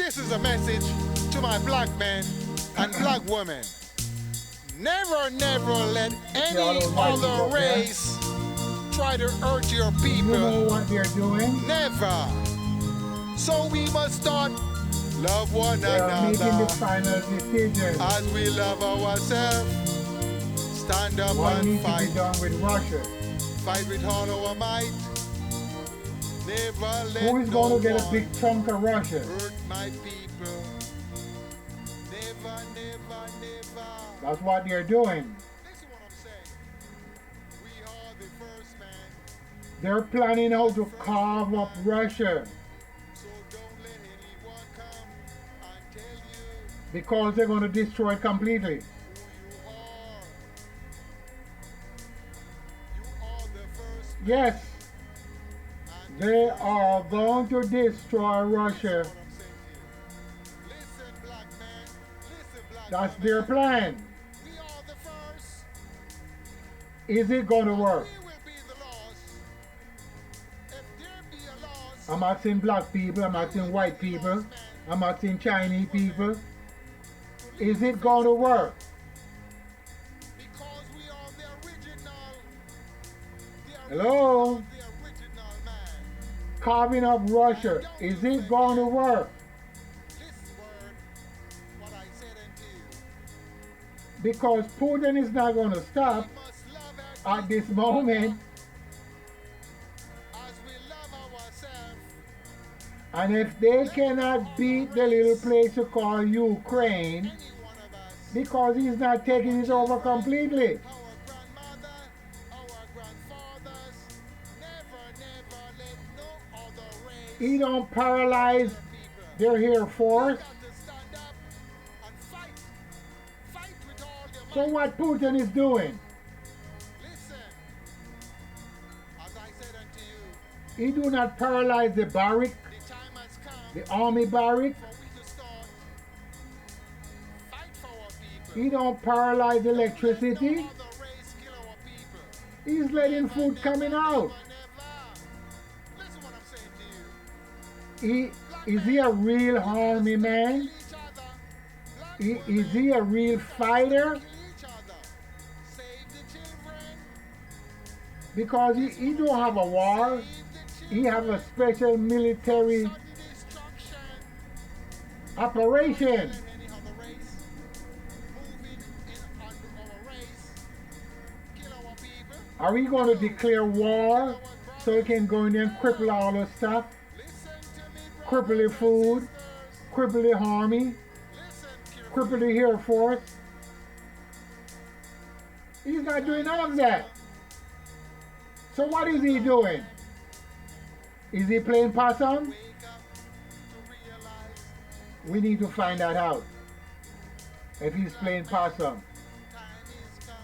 This is a message to my black men and black women. Never, never let any other race try to hurt your people. You know what they're doing? Never. So we must start love one They are making the another final decision. as we love ourselves. Stand up What and needs to be fight. done with Russia? Fight with all our might. Never let Who is no going to get a one big chunk of Russia? hurt my people. Never, never, never. That's what they're doing. Listen what I'm saying. We are the first man. They're planning how to carve up Russia So don't let anyone come and tell you because they're going to destroy it completely. who you are. You are the first man. Yes, And they are going to destroy Russia. what I'm saying to you. Listen, black man. Listen, black That's woman. their plan. We are the first. Is it going to work? We will be the lost. If there be a loss, I'm asking black people, I'm asking white people, I'm asking Chinese people. Is it going to work? because we are the original. Hello? The original man. Carving up Russia, is it going to work? This word, what I said unto you. Because Putin is not going to stop We must love our at this moment. as we love ourselves. And if they cannot beat the little place you call Ukraine, Any one of us, because he's not taking it over completely. our grandmother, our grandfathers, never, never let no other race He don't paralyze people. their Air Force. Got to stand up and fight. Fight with all your So might. what Putin is doing? Listen, as I said unto you, He do not paralyze the barrack, the time has come the army barrack. for we to start fight for our people. He don't paralyze Let electricity. no other race kill our people. He's letting food coming out. Never, never. Listen what I'm saying to you. Is he a real army man? Kill each other. Black Is he a real fighter? kill each other. Save the children. Because he don't have a war. Save the He children. have a special military Sudden destruction. operation. Let any other race moving in under our race kill our people. Are we going to declare war so we can go in there and cripple all the stuff? Listen to me, Cripple brothers the and food, sisters. cripple the army, Listen carefully. cripple the Air Force? He's not doing none of that. So what is he doing? Is he playing possum? Wake up to realize We need to find that out. If he's playing possum. time is come.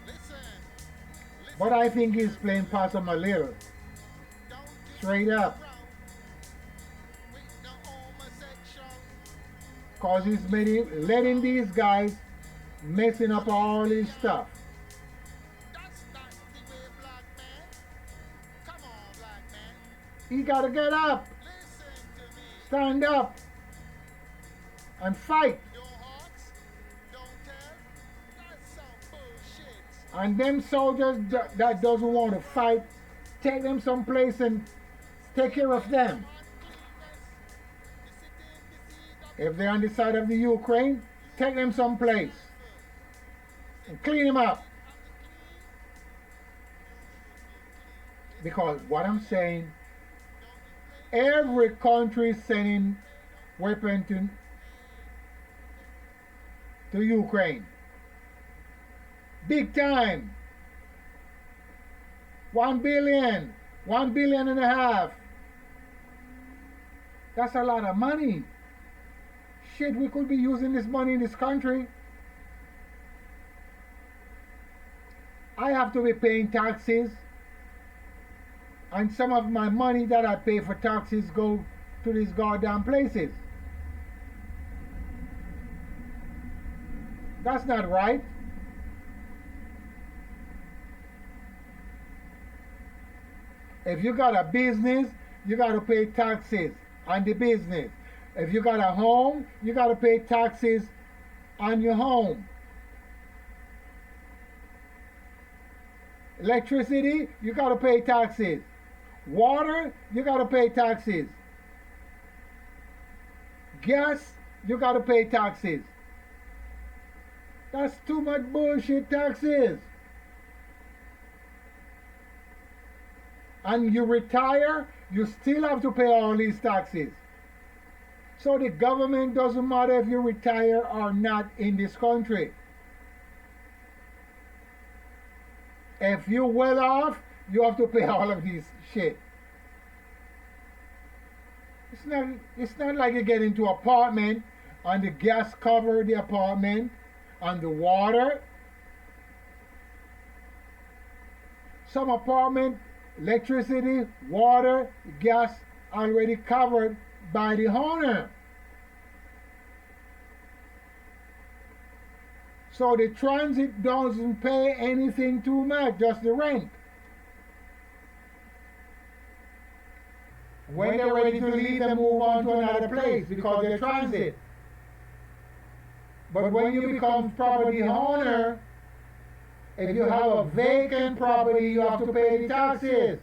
Listen. Listen. But I think he's playing possum a little. Don't Straight up. around with no homosexual. Because letting these guys messing up all his stuff. That's not the way, black man. Come on, black man. He got to get up, Listen to me. stand up, and fight. No hearts, don't tell. That's some bullshit. And them soldiers that doesn't want to fight, take them someplace and take care of them. If they're on the side of the Ukraine, take them someplace and clean them up. Because what I'm saying, every country is sending weapons to Ukraine. Big time. 1 billion, 1 billion and a half. That's a lot of money. Shit, we could be using this money in this country. I have to be paying taxes. And some of my money that I pay for taxes go to these goddamn places. That's not right. If you got a business, you got to pay taxes on the business. If you got a home, you got to pay taxes on your home. Electricity, you got to pay taxes. Water, you got to pay taxes. Gas, you got to pay taxes. That's too much bullshit taxes. And you retire, you still have to pay all these taxes. So the government doesn't matter if you retire or not in this country. If you're well off, you have to pay all of this shit. It's not like you get into an apartment and the gas cover the apartment and the water. Some apartment, electricity, water, gas already covered by the owner. So the transit doesn't pay anything too much, just the rent. When they're ready to leave, they move on to another place because they're transit. But when you become property owner, if you have a vacant property, you have to pay the taxes.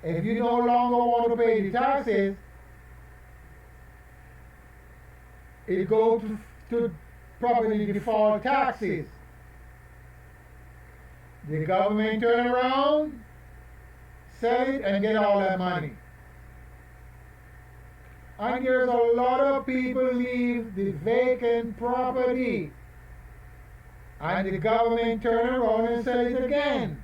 If you no longer want to pay the taxes, it goes to property default taxes. The government turn around, sell it, and get all that money. And there's a lot of people leave the vacant property, and the government turn around and sell it again.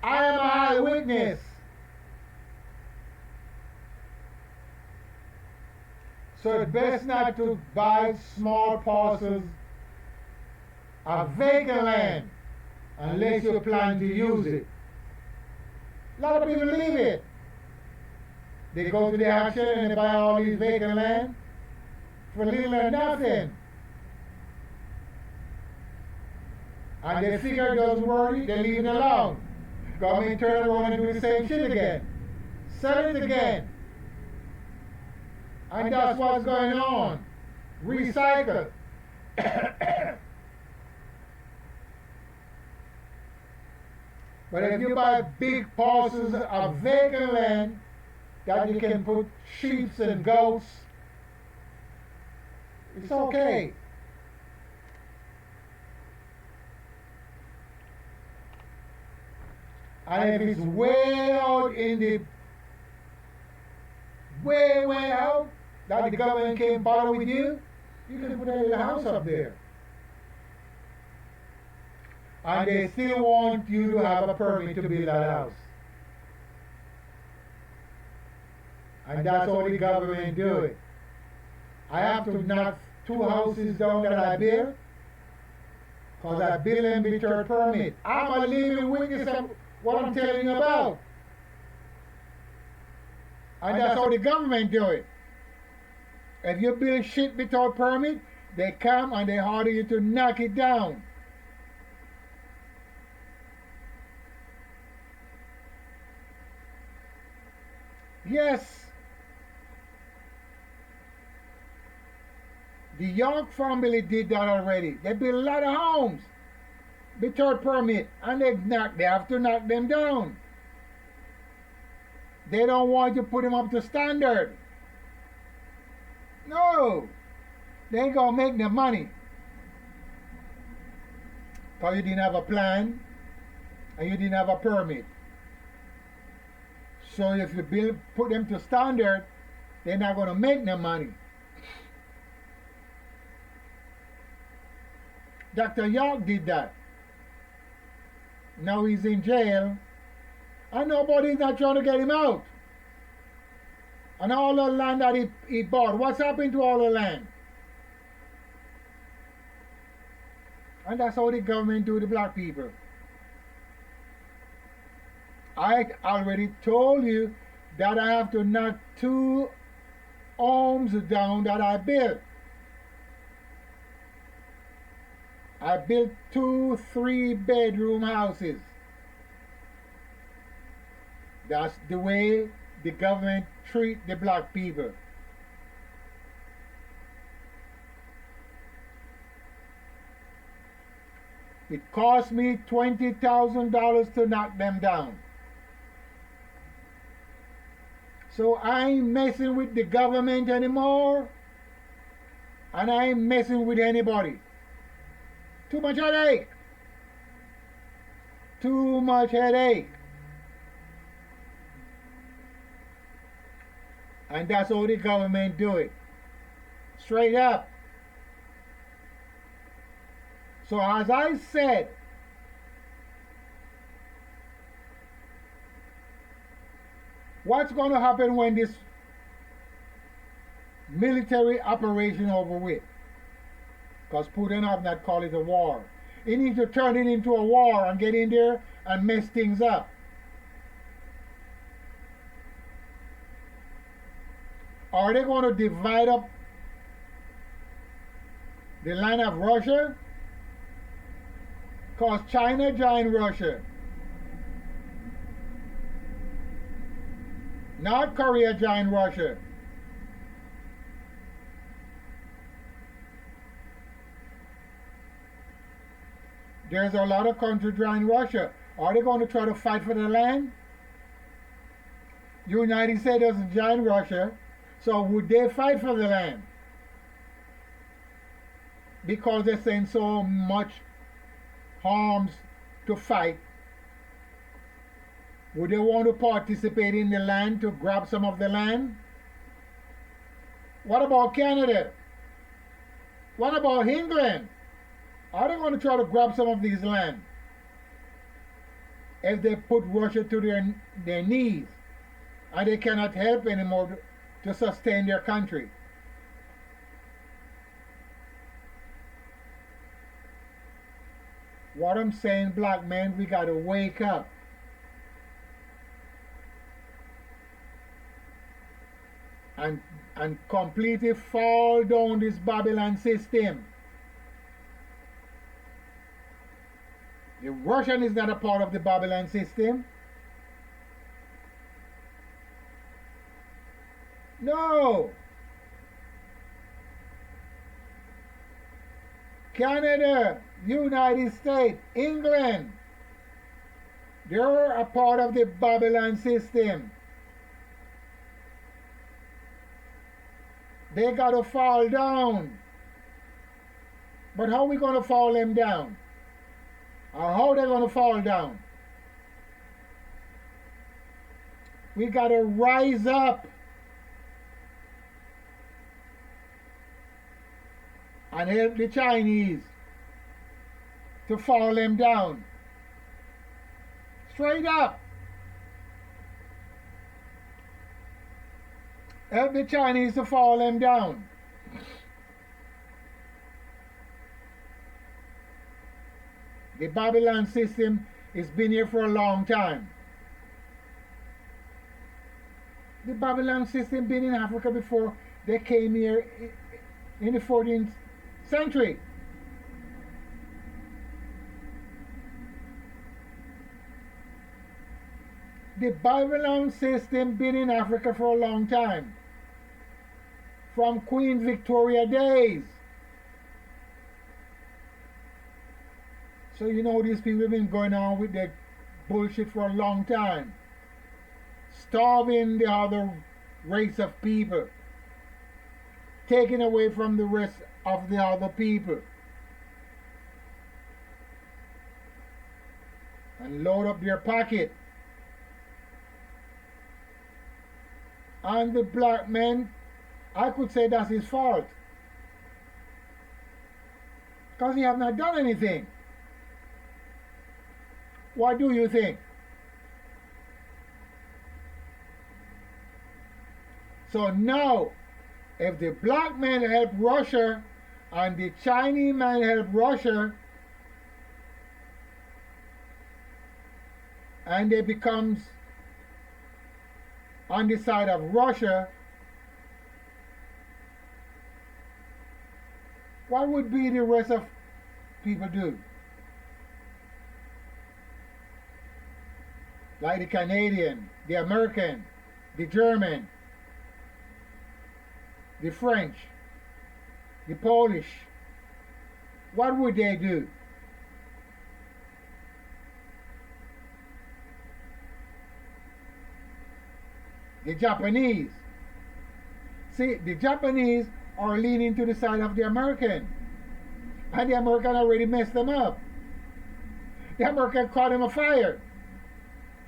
I am an eyewitness. So it's best not to buy small parcels of vacant land unless you plan to use it. A lot of people leave it. They go to the auction and they buy all these vacant land for little or nothing. And they figure it doesn't work, they leave it alone. Government turn around and do the same shit again. Sell it again. And that's what's going on. Recycle. But if you buy big parcels of vacant land that you can put sheep and goats, it's okay. And if it's way out in the way out, that the government can't bother with you, you can put a little house up there. And they still want you to have a permit to build that house. And that's how the government do it. I have to knock 2 houses down that I built, because I built them without permit. I'm a living witness of what I'm telling you about. And that's how the government do it. If you build shit without permit, they come and they order you to knock it down. Yes. The York family did that already. They built a lot of homes without permit, and they have to knock them down. They don't want to put them up to standard. No, they ain't gonna make the money, because you didn't have a plan and you didn't have a permit. So if you put them to standard, they're not gonna make no money. Dr. York did that. Now he's in jail, and nobody's not trying to get him out. And all the land that he bought, what's happened to all the land? And that's how the government do the black people. I already told you that I have to knock 2 homes down that I built. I built 2 3-bedroom houses. That's the way the government treat the black people. It cost me $20,000 to knock them down. So I ain't messing with the government anymore, and I ain't messing with anybody. Too much headache. Too much headache. And that's how the government do it. Straight up. So as I said, what's going to happen when this military operation over with? Because Putin have not called it a war. He needs to turn it into a war and get in there and mess things up. Are they going to divide up the land of Russia? Because China joined Russia. North Korea joined Russia. There's a lot of countries joining Russia. Are they going to try to fight for the land? United States doesn't join Russia, so would they fight for the land? Because they're saying so much harms to fight. Would they want to participate in the land to grab some of the land? What about Canada? What about England? Are they going to try to grab some of these land if they put Russia to their knees and they cannot help anymore to sustain their country? What I'm saying, black men, we got to wake up. And completely fall down this Babylon system. The Russian is not a part of the Babylon system. No. Canada, United States, England, they're a part of the Babylon system. They got to fall down. But how are we going to fall them down? Or how are they going to fall down? We got to rise up and help the Chinese to fall them down. Straight up. Help the Chinese to fall them down. The Babylon system has been here for a long time. The Babylon system been in Africa before they came here in the 14th century. The Babylon system been in Africa for a long time. From Queen Victoria days. So you know these people have been going on with their bullshit for a long time. Starving the other race of people. Taking away from the rest of the other people. And load up their pocket. And the black man, I could say that's his fault. Because he have not done anything. What do you think? So now, if the black man help Russia and the Chinese man help Russia, and they becomes on the side of Russia, what would be the rest of people do? like the Canadian, the American, the German, the French, the Polish, what would they do? The Japanese. See, the Japanese are leaning to the side of the American. And the American already messed them up. The American caught them afire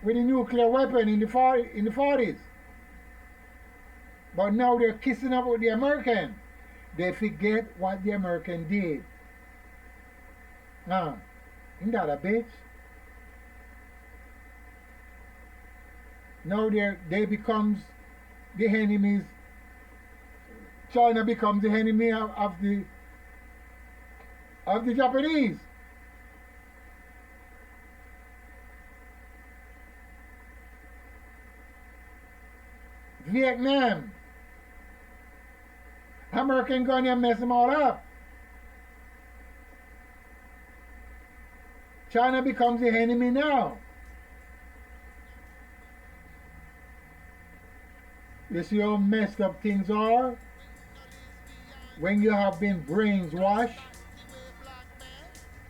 with a nuclear weapon in the 40s. But now they're kissing up with the American. They forget what the American did. Isn't that a bitch? Now they becomes the enemies. China becomes the enemy of the Japanese. Vietnam. American gun and mess them all up. China becomes the enemy now. You see how messed up things are when you have been brainwashed.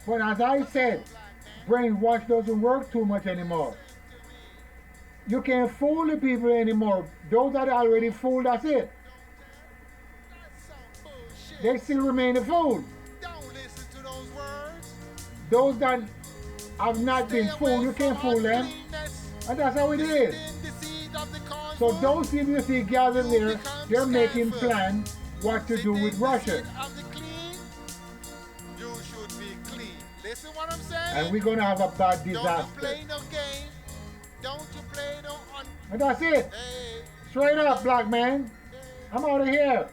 But as I said, brainwash doesn't work too much anymore. You can't fool the people anymore. Those that are already fooled, that's it. They still remain a fool. Don't listen to those words. Those that have not been fooled, you can't fool them. And that's how it is. So those people you see gathered there, they're making plans what to do with Russia. You should be clean. Listen what I'm saying? And we're going to have a bad disaster. Don't play no game. Don't you play no And that's it. Hey. Straight up, black man. I'm out of here.